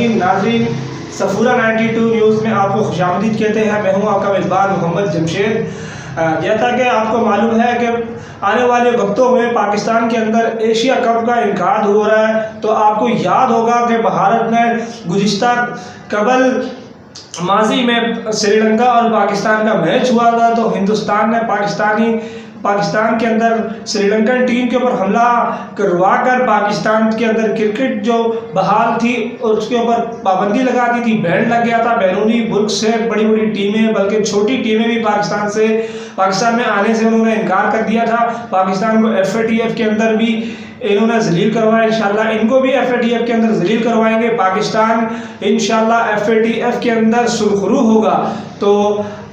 सामीन नाज़रीन, सफूरा 92 न्यूज़ में आपको खुशामदीद कहते हैं। मैं हूं आपका मेज़बान मोहम्मद जमशेद। जैसा कि आपको मालूम है कि आने वाले वक्तों में पाकिस्तान के अंदर एशिया कप का इनकाद हो रहा है, तो आपको याद होगा कि भारत ने गुज़िश्ता कबल माजी में श्रीलंका और पाकिस्तान का मैच हुआ था, तो हिंदुस्तान ने पाकिस्तान के अंदर श्रीलंकन टीम के ऊपर हमला करवा कर पाकिस्तान के अंदर क्रिकेट जो बहाल थी उसके ऊपर पाबंदी लगा दी थी। बैन लग गया था। बैरूनी मुल्क से बड़ी बड़ी टीमें, बल्कि छोटी टीमें भी पाकिस्तान में आने से उन्होंने इनकार कर दिया था। पाकिस्तान को FATF के अंदर भी इन्होंने जलील करवाया। इंशाल्लाह इनको भी FATF के अंदर जलील करवाएंगे। पाकिस्तान इंशाल्लाह FATF के अंदर सुरखरू होगा। तो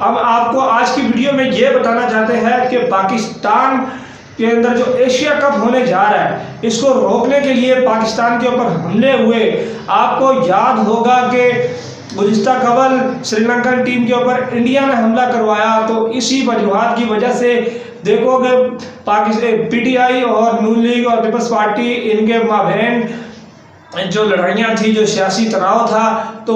अब आपको आज की वीडियो में ये बताना चाहते हैं कि पाकिस्तान के अंदर जो एशिया कप होने जा रहा है, इसको रोकने के लिए पाकिस्तान के ऊपर हमले हुए। आपको याद होगा कि गुज़िश्ता कबल श्रीलंकन टीम के ऊपर इंडिया ने हमला करवाया, तो इसी वजूहात की वजह से देखोगे PTI और नून लीग और पीपल्स पार्टी, इनके माबैन जो लड़ाइयाँ थी, जो सियासी तनाव था, तो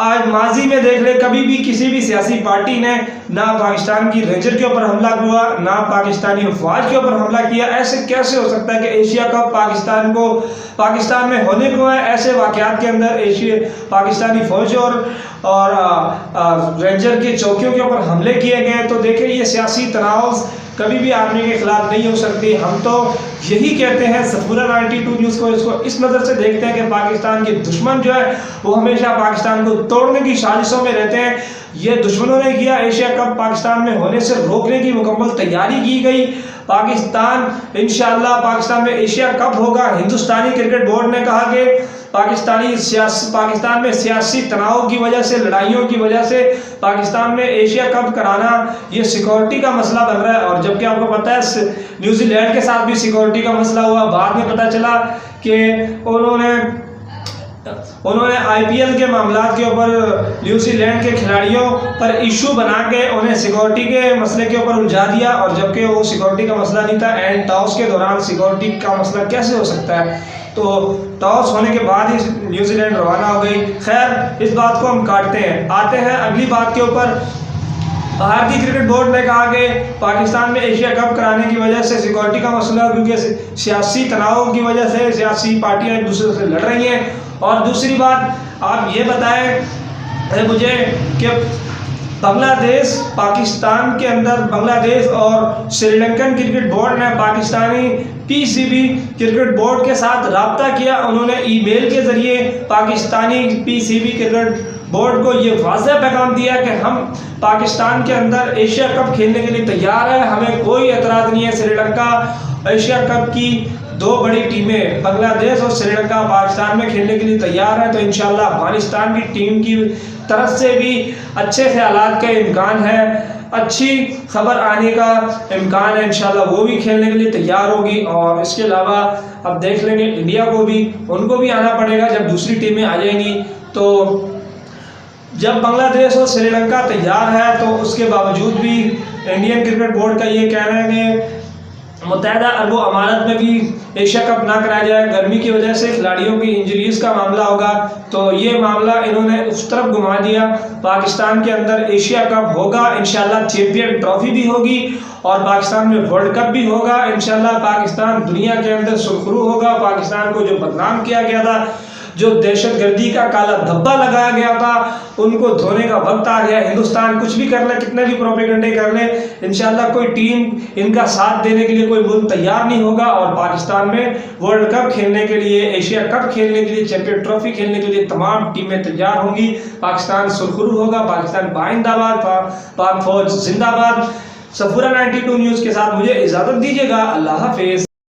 आज माजी में देख ले कभी भी किसी भी सियासी पार्टी ने ना पाकिस्तान की रेंजर के ऊपर हमला किया, ना पाकिस्तानी अफवाज के ऊपर हमला किया। ऐसे कैसे हो सकता है कि एशिया कप पाकिस्तान में होने को है? ऐसे वाक़यात के अंदर पाकिस्तानी फौज और रेंजर की चौकियों के ऊपर हमले किए गए। तो देखिए, ये सियासी तनाव कभी भी आर्मी के खिलाफ नहीं हो सकती। हम तो यही कहते हैं, सफूरा 92 न्यूज़ को इसको इस नज़र से देखते हैं कि पाकिस्तान के दुश्मन जो है वो हमेशा पाकिस्तान को तोड़ने की साजिशों में रहते हैं। ये दुश्मनों ने किया। एशिया कप पाकिस्तान में होने से रोकने की मुकम्मल तैयारी की गई। इंशाल्लाह पाकिस्तान में एशिया कप होगा। हिंदुस्तानी क्रिकेट बोर्ड ने कहा कि पाकिस्तान में सियासी तनाव की वजह से, लड़ाइयों की वजह से पाकिस्तान में एशिया कप कराना ये सिक्योरिटी का मसला बन रहा है। और जबकि आपको पता है न्यूजीलैंड के साथ भी सिक्योरिटी का मसला हुआ। बाद में पता चला कि उन्होंने IPL के मामलात के ऊपर न्यूजीलैंड के खिलाड़ियों पर इशू बना के उन्हें सिक्योरिटी के मसले के ऊपर उलझा दिया, और जबकि वो सिक्योरिटी का मसला नहीं था। एंड टॉस के दौरान सिक्योरिटी का मसला कैसे हो सकता है? तो टॉस होने के बाद ही न्यूजीलैंड रवाना हो गई। खैर, इस बात को हम काटते हैं, आते हैं अगली बात के ऊपर। भारतीय क्रिकेट बोर्ड ने कहा कि पाकिस्तान में एशिया कप कराने की वजह से सिक्योरिटी का मसला, क्योंकि सियासी तनाव की वजह से सियासी पार्टियां एक दूसरे से लड़ रही हैं। और दूसरी बात, आप ये बताएं मुझे कि पाकिस्तान के अंदर बांग्लादेश और श्रीलंकन क्रिकेट बोर्ड ने पाकिस्तानी PCB क्रिकेट बोर्ड के साथ राब्ता किया। उन्होंने ईमेल के ज़रिए पाकिस्तानी PCB क्रिकेट बोर्ड को ये वाज़ेह पैगाम दिया कि हम पाकिस्तान के अंदर एशिया कप खेलने के लिए तैयार हैं, हमें कोई एतराज़ नहीं है। श्रीलंका एशिया कप की 2 बड़ी टीमें बांग्लादेश और श्रीलंका पाकिस्तान में खेलने के लिए तैयार हैं, तो इंशाल्लाह अफगानिस्तान की टीम की तरफ से भी अच्छे ख्यालात का इम्कान है, अच्छी खबर आने का इम्कान है। इंशाल्लाह वो भी खेलने के लिए तैयार होगी। और इसके अलावा अब देख लेंगे इंडिया को भी, उनको भी आना पड़ेगा जब दूसरी टीमें आ जाएंगी। तो जब बांग्लादेश और श्रीलंका तैयार है, तो उसके बावजूद भी इंडियन क्रिकेट बोर्ड का ये कहना है कि मुत्तहदा अरब अमारात में भी एशिया कप ना कराया जाए। गर्मी की वजह से खिलाड़ियों की इंजरीज का मामला होगा, तो ये मामला इन्होंने उस तरफ घुमा दिया। पाकिस्तान के अंदर एशिया कप होगा, इंशाल्लाह चैंपियन ट्रॉफी भी होगी और पाकिस्तान में वर्ल्ड कप भी होगा। इंशाल्लाह पाकिस्तान दुनिया के अंदर सुरखरू होगा। पाकिस्तान को जो बदनाम किया गया था, जो दहशतगर्दी का काला धब्बा लगाया गया था, उनको धोने का वक्त आ गया। हिंदुस्तान कुछ भी कर ले, कितने भी प्रोपेगेंडे कर ले, इंशाल्लाह कोई टीम इनका साथ देने के लिए कोई मुल्क तैयार नहीं होगा। और पाकिस्तान में वर्ल्ड कप खेलने के लिए, एशिया कप खेलने के लिए, चैंपियन ट्रॉफी खेलने के लिए तमाम टीमें तैयार होंगी। पाकिस्तान सुरखरू होगा। पाकिस्तान बाइंदाबाद, पाक फौज जिंदाबाद। सफूरा 92 न्यूज़ के साथ मुझे इजाज़त दीजिएगा। अल्लाह हाफिज़।